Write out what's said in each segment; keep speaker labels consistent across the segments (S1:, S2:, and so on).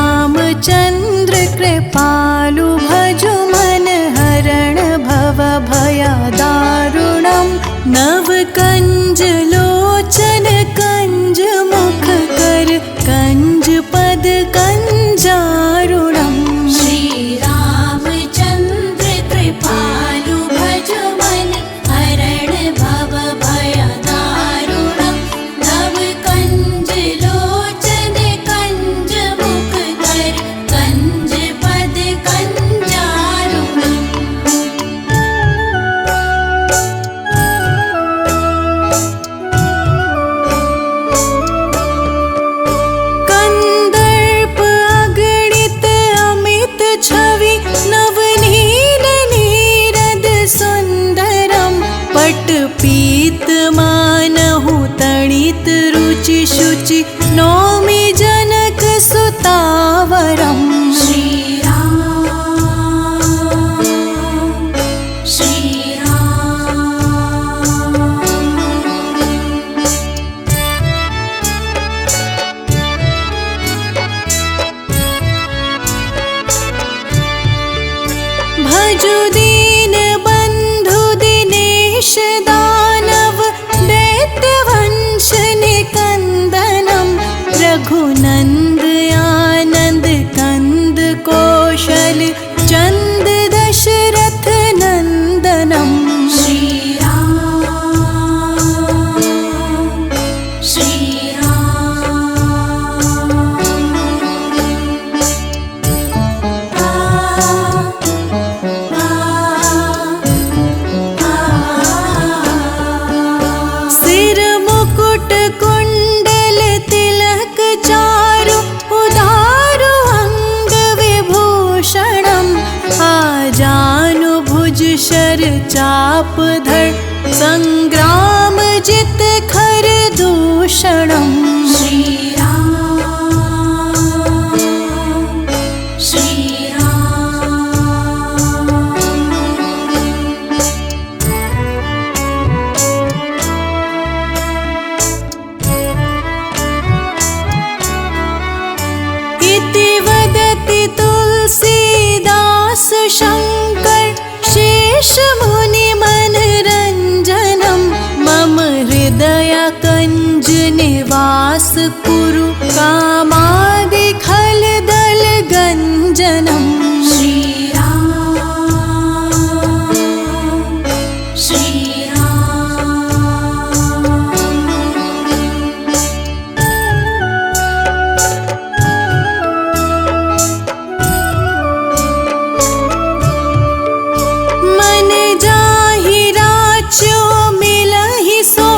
S1: श्रीरामचन्द्र कृपालु भजु मन हरण भव भयदारुणं नव कंज लोचन कंज मुख कर कंज पद कंजारुणं
S2: श्रीरामचन्द्र कृपालु भजु मन हरण भव भयदारुणं नव कंज लोचन कंज मुख कर कंज पद कंजारुणं
S1: कंदर्प अगणित अमित छवि नवनील नीरद सुंदरम पट पीत मानहु तणित रुचि शुचि नौमि जनक सुतावरम भजु दीन बंधु दिनेश दानव दैत्य वंश निकंदनम रघुनंद आनंद कंद कौशल चंद दशरथ नंदनम सिर मुकुट कुंडल तिलक चारु उदारु अंग विभूषणम आजानु भुज शर चाप धर संग्राम जित खर दूषणम इति वदति तुलसीदास शंकर शेष मुनि मनरंजनम मम हृदय कंज निवास कुरु कामादि खल दल गंजनम मन जाहि राच्यो मिलहि सो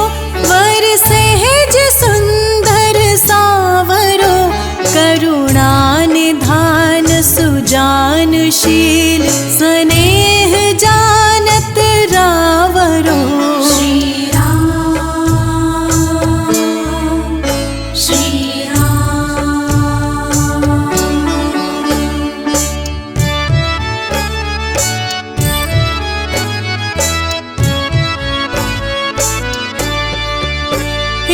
S1: वर सहज सुंदर सावरो करुणा निधान सुजानशील स्नेह जानत रावरो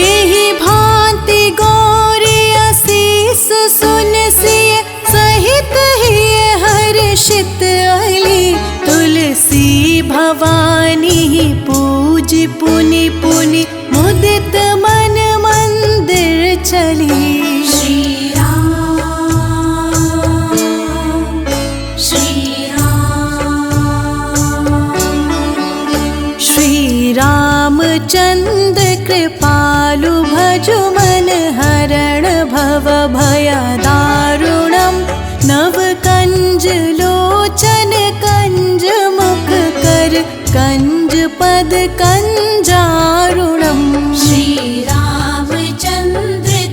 S1: एहि भांति गौरी असीस सुन सिय सहित ही हर्षित अली तुलसी भवानी पूज पुनि पुनि मुदित मन मंदिर चली श्रीरामचन्द्र कृपालु भजु मन हरण भव भयदारुणं नव कंज लोचन कंज मुख कर कंज पद कंजारुणं
S2: श्रीरामचन्द्र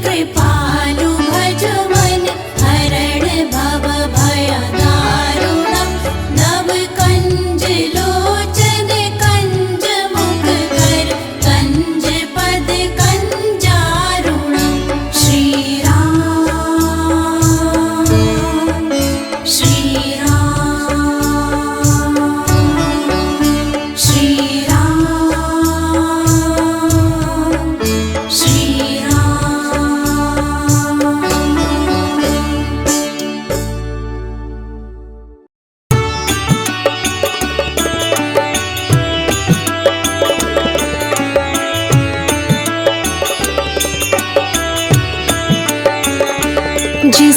S2: कृपालु भजु मन हरण भव भयदारुणं नव कंज लोचन कंज मुख कर कंज पद कंजारुणं श्रीराम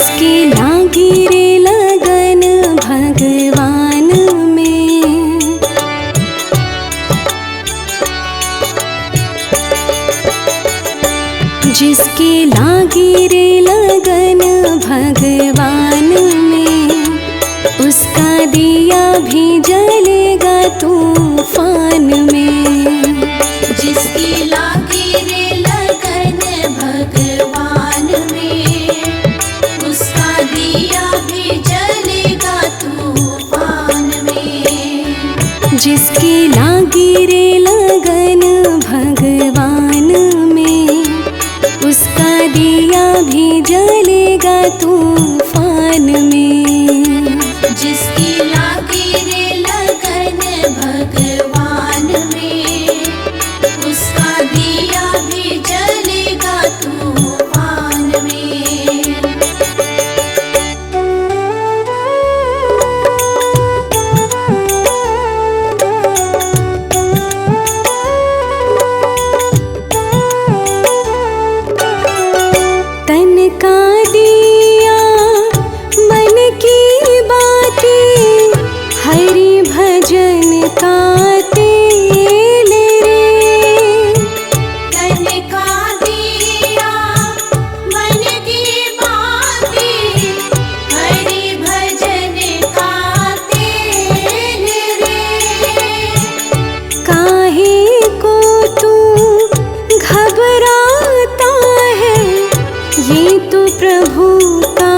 S1: जिसके लागी रे लगन भगवान में, जिसके लागी रे लगन भगवान में, उसका दिया भी जलेगा तूफान में।
S2: जिसकी लागी रे लगन भगवान में, उसका दिया भी जलेगा तूफान में।
S1: जिसकी लागी रे लगन भगवान में, उसका दिया भी जलेगा तूफान में।
S2: जिसकी लागी रे लगन भगवान में, उसका दिया भी जलेगा तूफान में।
S1: तन का दिया मन की बातें, हरि भजन का तेल रे।
S2: तन का दिया मन की बातें, हरि भजन का तेल रे।
S1: काहे को तू घबराता है, ये तो प्रभु का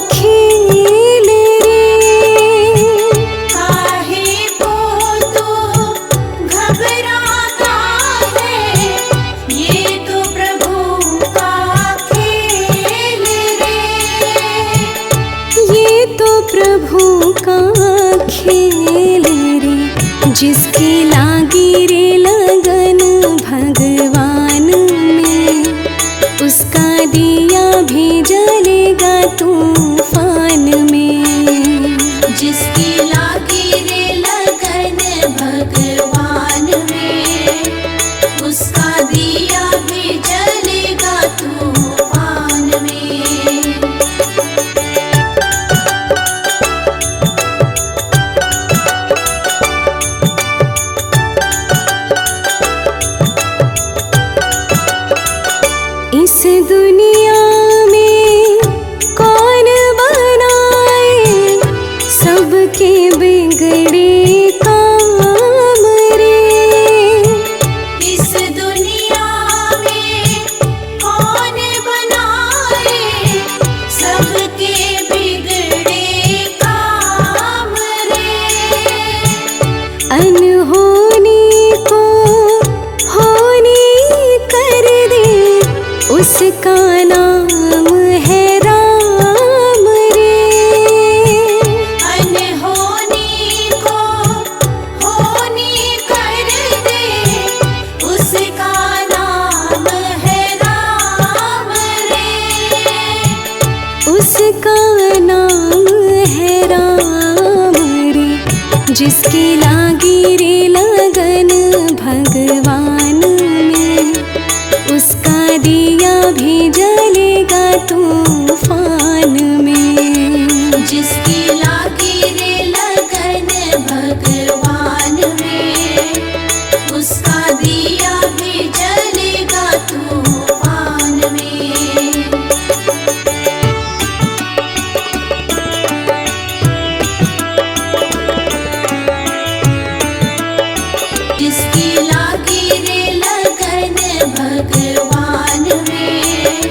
S1: खेल रे।
S2: काहे को तू घबराता है, ये तो प्रभु का खेल रे।
S1: ये तो प्रभु का खेल रे। जिसकी लागी रे लगन भगवान में, उसका दिया भी जलेगा तूफान में।
S2: जिसकी लागी रे लगन भगवान में, उसका दिया भी जलेगा तूफान में।
S1: इस दुनिया में कौन बनाए सबके बिगड़े काम रे।
S2: इस दुनिया में कौन बनाए सबके बिगड़े काम रे।
S1: अनहोनी को होनी कर दे, उसका नाम है राम रे।
S2: अनहोनी को होनी कर दे, उसका नाम है राम रे।
S1: उसका नाम है राम रे। जिसकी लागी रे लगन भगवान में, उसका दिया भी जलेगा तूफान में।
S2: जिसकी लागी रे लगन भगवान में, उसका दिया भी जलेगा तूफान में। जिसकी लागी रे लगन भगवान में,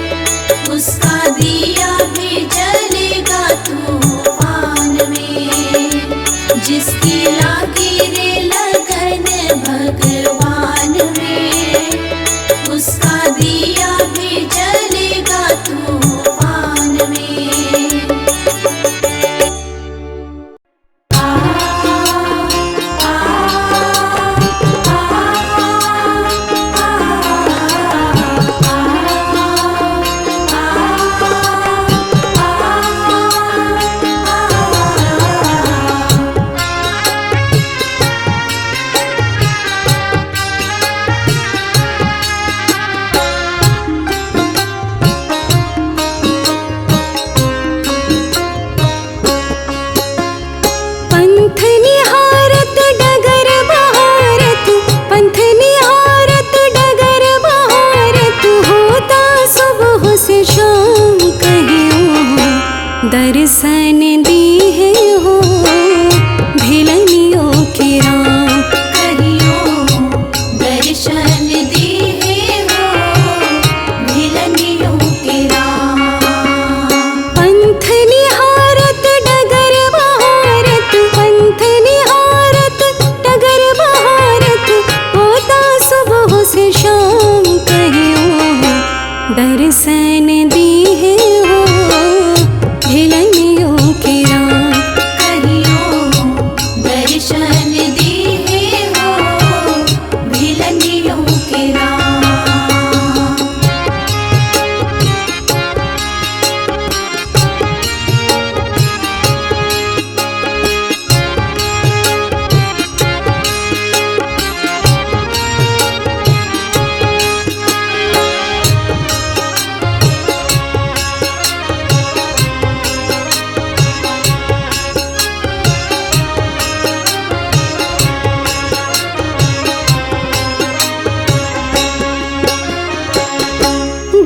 S1: दर्शन दी है हो भिलनियों के राम।
S2: कहियो दर्शन दी है हो भिलनियों के राम।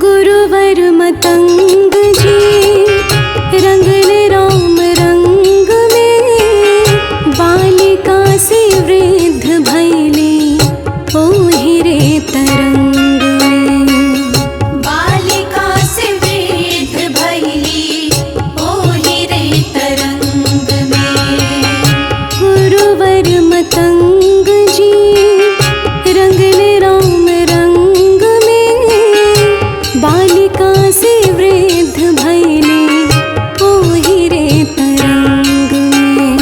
S1: गुरुवर मतंग जी रंगन राम रंग में, बालिका से वृद्ध भैली ओहिरे तरंग में।
S2: बालिका से वृद्ध भैली ओहिरे तरंग में।
S1: गुरुवर मतंग जी रंगन राम रंग में, बालिका से वृद्ध भैली ओहिरे तरंग में।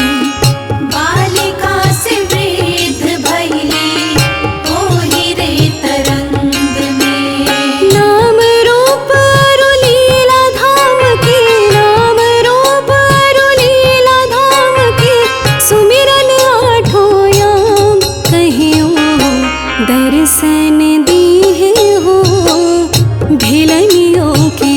S2: बालिका से वृद्ध भैली ओहिरे तरंग में।
S1: नाम रूप अरु लीला धाम की, नाम रूप अरु लीला धाम की, सुमिरन आठों याम कहियो दर्शन दी है हो भिलनियों के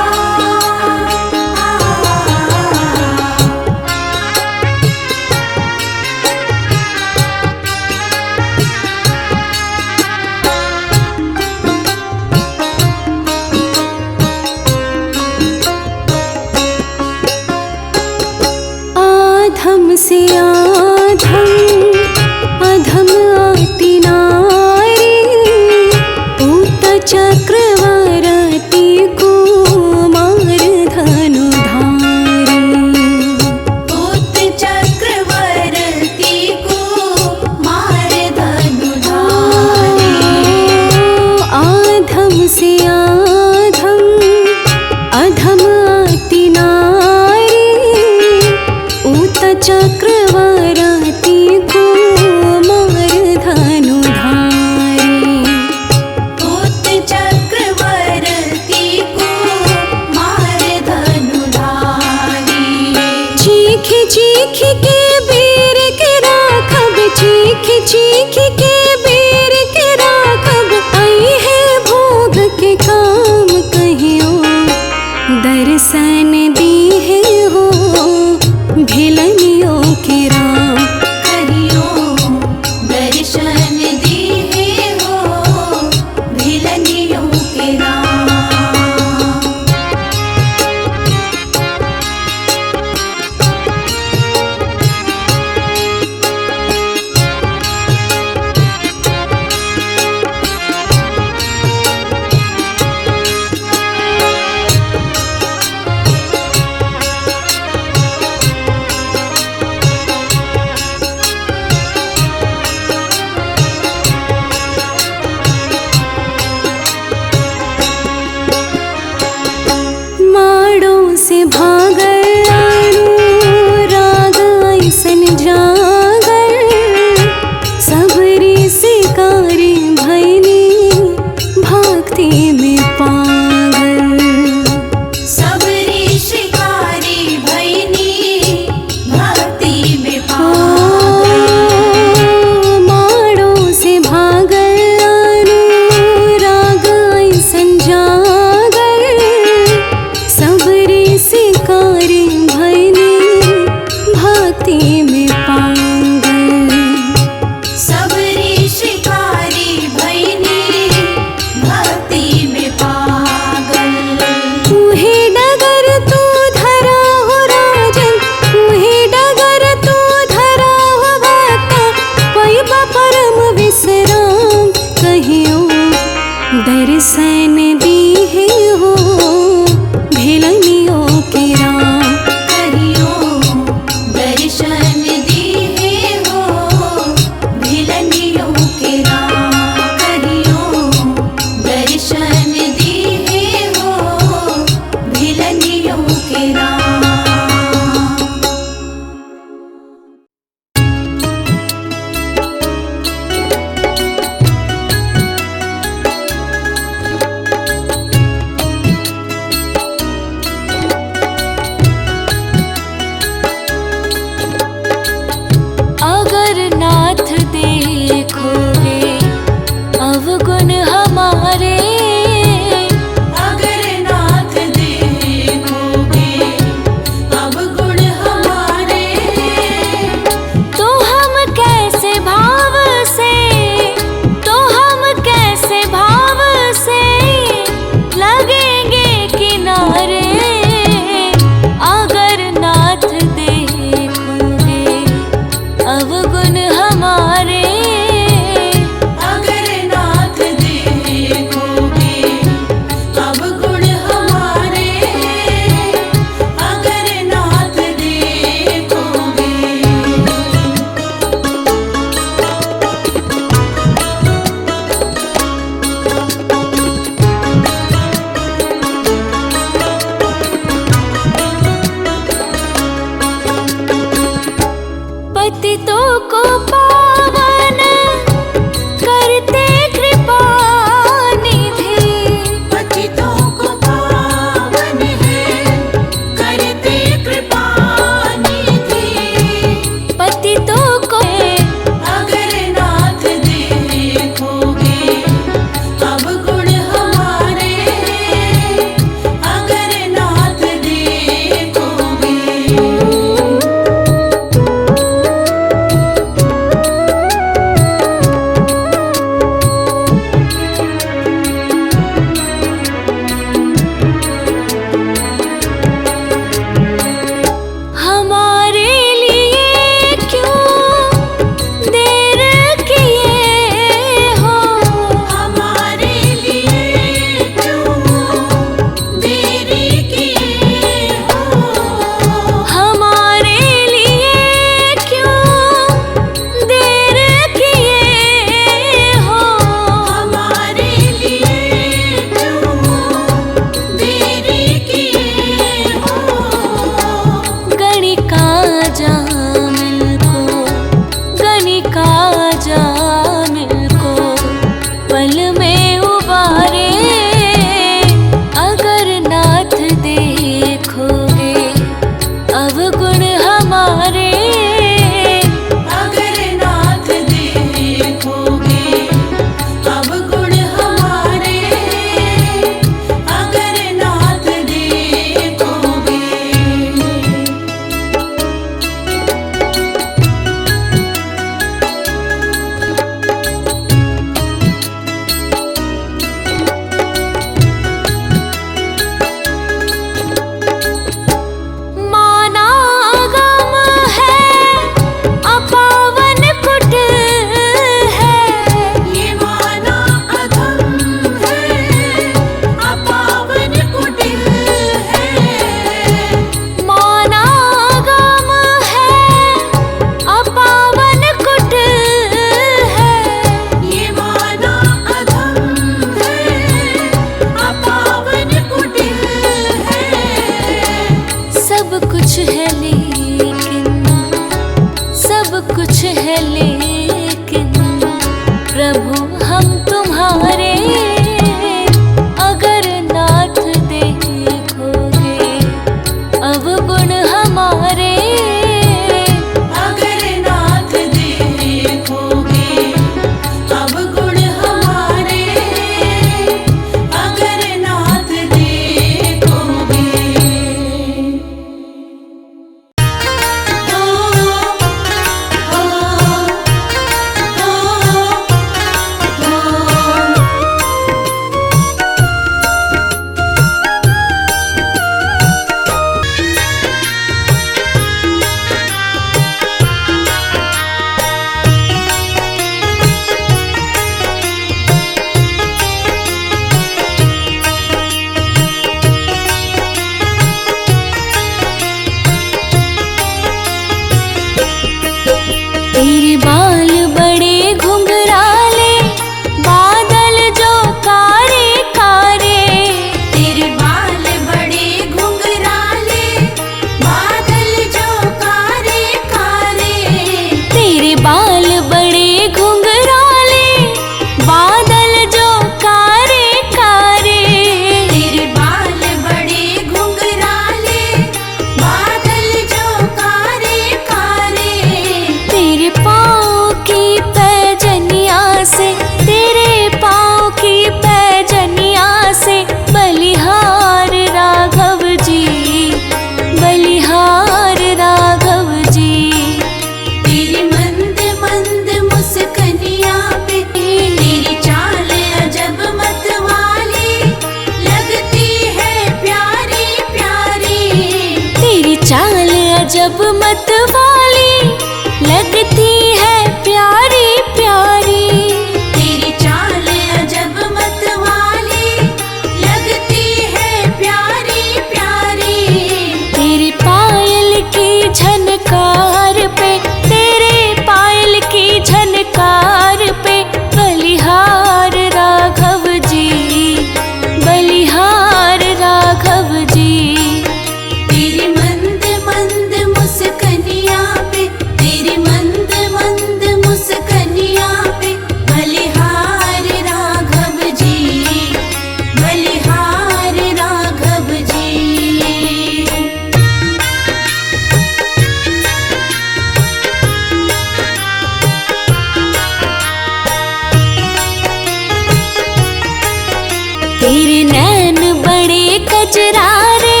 S1: कजरारे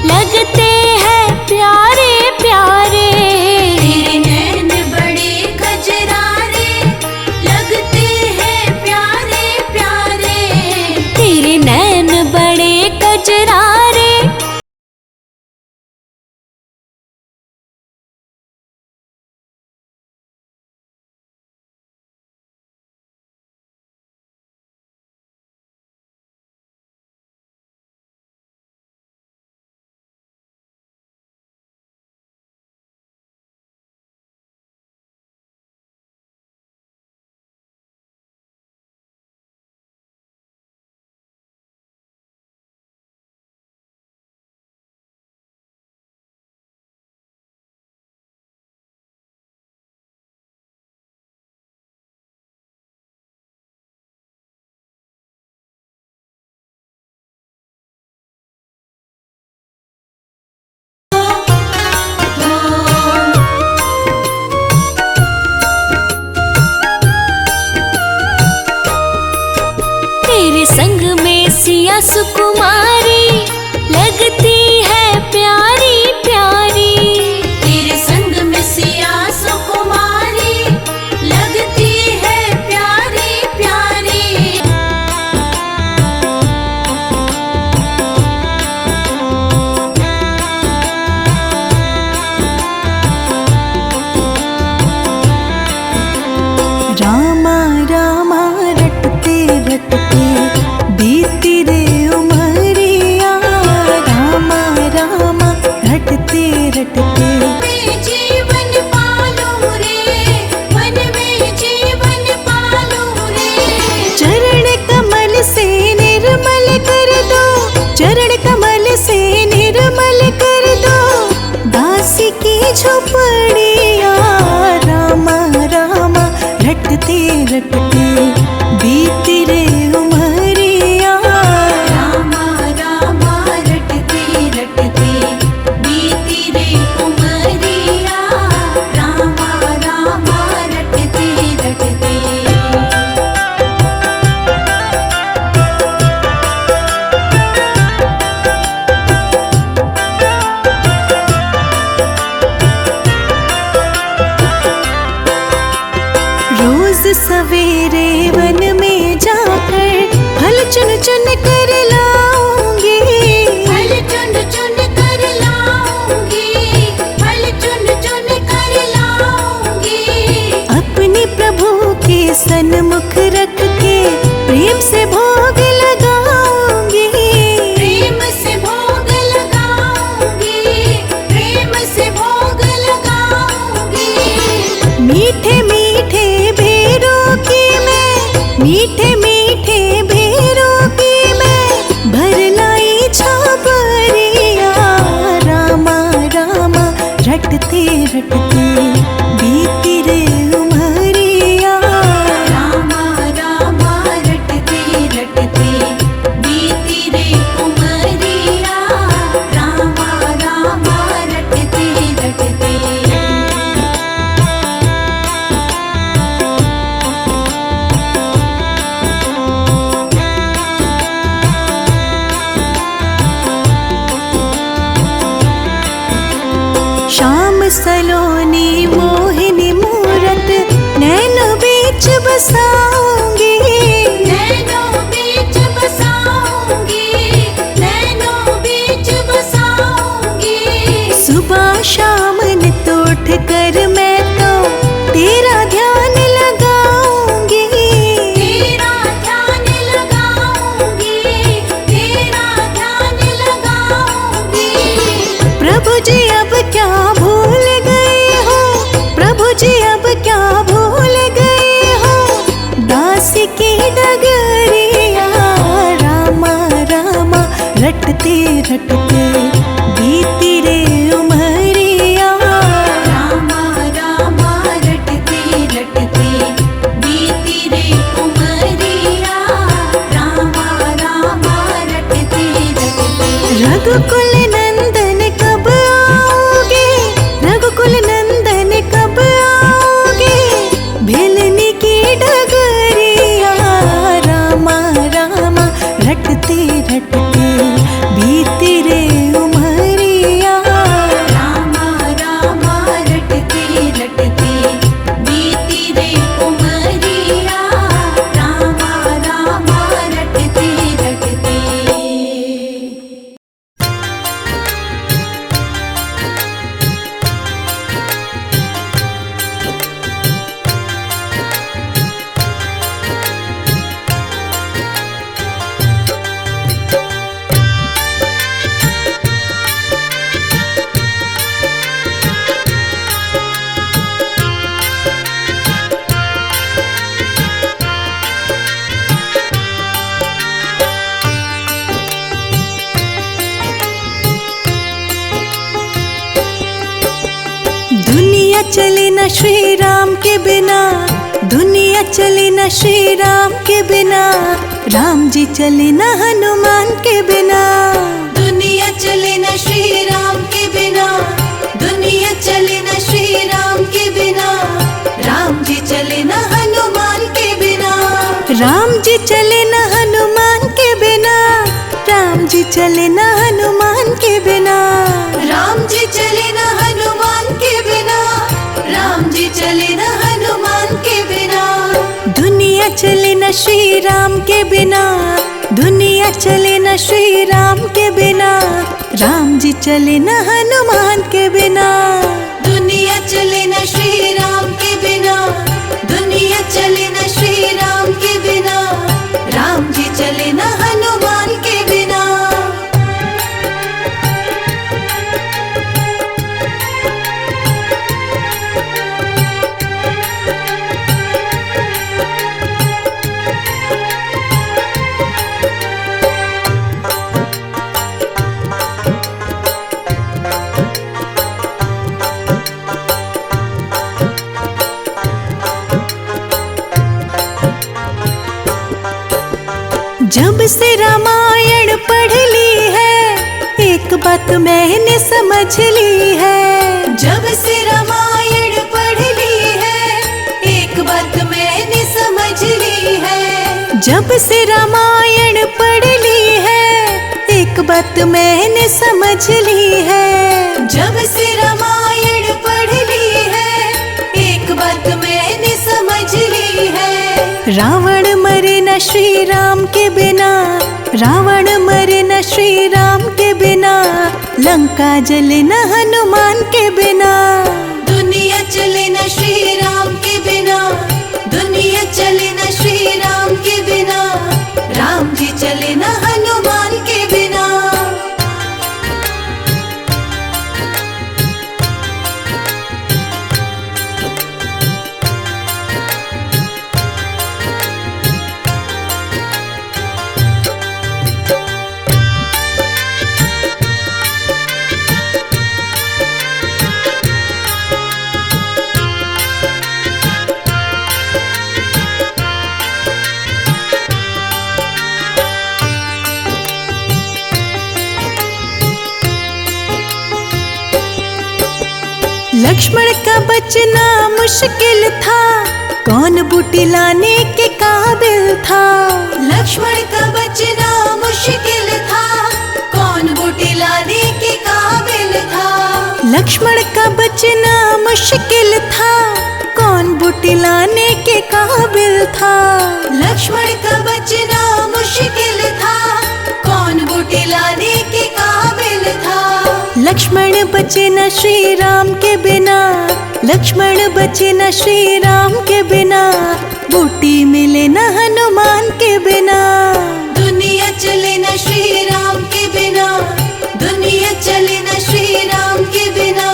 S1: लगते हैं प्यारे प्यारे।
S2: तेरे नैन बड़े कजरारे लगते हैं प्यारे प्यारे।
S1: तेरे नैन बड़े कजरारे। तेरे संग में सिया सुकुमारी लगती है प्यारी प्यारी।
S2: तेरे संग में सिया सुकुमारी लगती है प्यारी प्यारी।
S1: रामा रामा रटते रटते बीती रे उमरिया। रामा रामा रटते रटते
S2: में जीवन पालू रे, वन में जीवन पालू रे।
S1: चरण कमल से निर्मल कर दो, चरण कमल से निर्मल कर दो दासी की झोपड़िया। रामा रामा रटते रटते बीती रे उमरिया।
S2: रामा रामा रटते रटते बीती रे उमरिया। रामा रामा रटते रटते।
S1: रोज सवेरे वन में जाकर फल चुन चुन कर लाऊंगी।
S2: फल चुन चुन कर लाऊंगी, फल चुन चुन कर लाऊंगी।
S1: अपने प्रभु के सन्मुख रख के प्रेम से भोग लगाऊंगी।
S2: प्रेम से भोग लगाऊंगी, प्रेम से भोग लगाऊंगी।
S1: मीठे मीठे भेरों की मैं, मीठे मीठे भेरों की मैं भर लाई छाबरिया। रामा रामा रटते रटते बीती रे उमरिया।
S2: रामा रामा रटते रटते बीती रे उमरिया। रामा रामा रटते रटते।
S1: श्याम सलोनी मोहिनी मूरत नैनो बीच बसाऊंगी।
S2: नैनों बीच बसाऊंगी, नैनों बीच बसाऊंगी।
S1: सुबह शाम नित उठ कर मैं तो तेरा ध्यान लगाऊंगी।
S2: तेरा ध्यान लगाऊंगी, तेरा ध्यान लगाऊंगी।
S1: प्रभु जी अब क्या भूल गए हो, प्रभु जी अब क्या भूल गए हो दासी की डगरिया। रामा रामा रटते रटते बीती रे उमरिया।
S2: रामा रामा रटते रटते बीती रे उमरिया। रामा रामा रटते रटते।
S1: रघुकुल नंदन कब आओगे, रघुकुल नंदन कब आओगे भेलनी की डगरिया। रामा रामा रटते रटते न श्री राम के बिना, दुनिया चले न श्री राम के बिना, राम जी चले न हनुमान के बिना।
S2: दुनिया चले न श्री राम के बिना, दुनिया चले न श्री राम के बिना, राम जी चले न हनुमान के बिना।
S1: राम जी चले न हनुमान के बिना, राम जी चले न हनुमान के बिना।
S2: राम जी चले न हनुमान के बिना, राम जी चले न हनुमान के बिना।
S1: दुनिया चले न श्री राम के बिना, दुनिया चले न श्री राम के बिना, राम जी चले न हनुमान के बिना।
S2: दुनिया चले न श्री राम के बिना, दुनिया चले न श्री राम के बिना, राम जी चले न हनुमान के बिना।
S1: जब से रामायण पढ़ ली है, एक बात मैंने समझ ली है।
S2: जब से रामायण पढ़ ली है, एक बात मैंने समझ ली है।
S1: जब से रामायण पढ़ ली है, एक बात मैंने समझ ली है।
S2: जब से रामायण पढ़ ली है, एक बात मैंने समझ ली है।
S1: रावण मरे न श्री राम के बिना, रावण मरे न श्री राम के बिना, लंका जले न हनुमान के बिना।
S2: दुनिया चले न श्री राम के बिना, दुनिया चले न श्री राम के बिना, राम जी चले न हनुमान के बिना।
S1: लक्ष्मण का बचना मुश्किल था, कौन बूटी लाने के काबिल था।
S2: लक्ष्मण का बचना मुश्किल था, कौन बूटी लाने के काबिल था।
S1: लक्ष्मण का बचना मुश्किल था, कौन बूटी लाने के काबिल था।
S2: लक्ष्मण का बचना मुश्किल था, कौन बूटी लाने के काबिल था।
S1: लक्ष्मण बचे न श्री राम के बिना, लक्ष्मण बचे न श्री राम के बिना, बूटी मिले न हनुमान के बिना।
S2: दुनिया चले न श्री राम के बिना, दुनिया चले न श्री राम के बिना,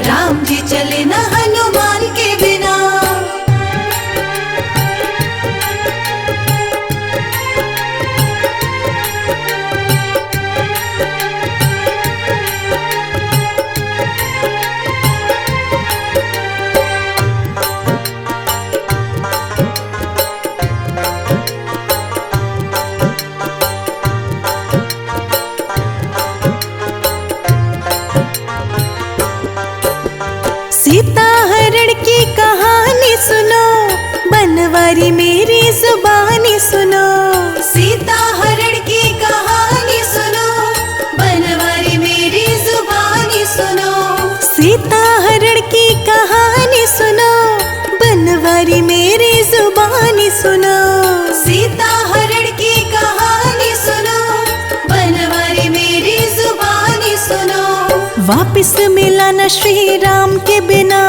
S2: राम जी चले न हनुमान के बिना।
S1: सीता हरण की कहानी सुनो, बनवारी मेरी जुबानी सुनो।
S2: सीता हरण की कहानी सुनो, बनवारी मेरी जुबानी सुनो।
S1: सीता हरण की कहानी सुनो, बनवारी मेरी जुबानी सुनो।
S2: सीता हरण की कहानी सुनो, बनवारी मेरी जुबानी सुनो।
S1: वापिस मिला न श्री राम के बिना,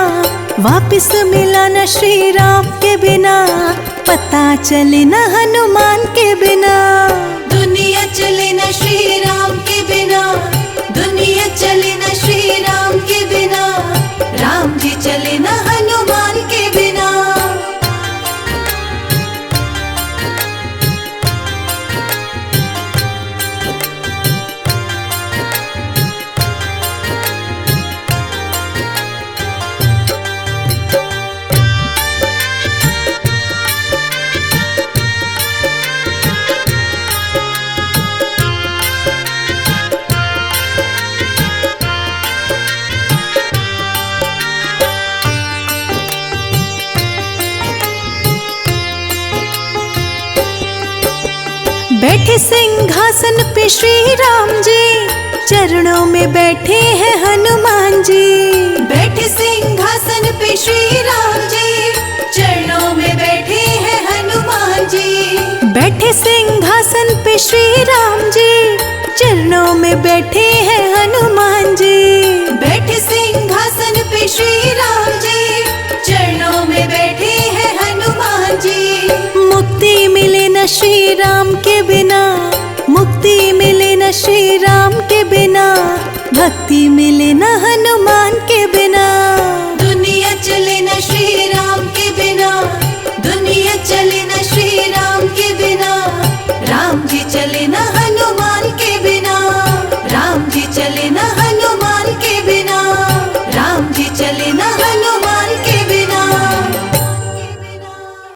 S1: वापिस मिला न श्री राम के बिना, पता चले न हनुमान के बिना।
S2: दुनिया चले न श्री राम के बिना, दुनिया चले न श्री राम के बिना, राम जी चले न हनुमान के बिना।
S1: बैठे सिंहासन पे श्री राम जी, चरणों में बैठे हैं हनुमान जी।
S2: बैठे सिंहासन पे श्री राम जी, चरणों में बैठे हैं हनुमान जी।
S1: बैठे सिंहासन पे श्री राम जी, चरणों में बैठे हैं हनुमान जी।
S2: बैठे सिंहासन पे श्री राम जी, चरणों में बैठे हैं हनुमान जी।
S1: मुक्ति मिले न श्री राम के बिना, मुक्ति मिले न श्री राम के बिना, भक्ति मिले न हनुमान के बिना।
S2: दुनिया चले न श्री राम के बिना, दुनिया चले न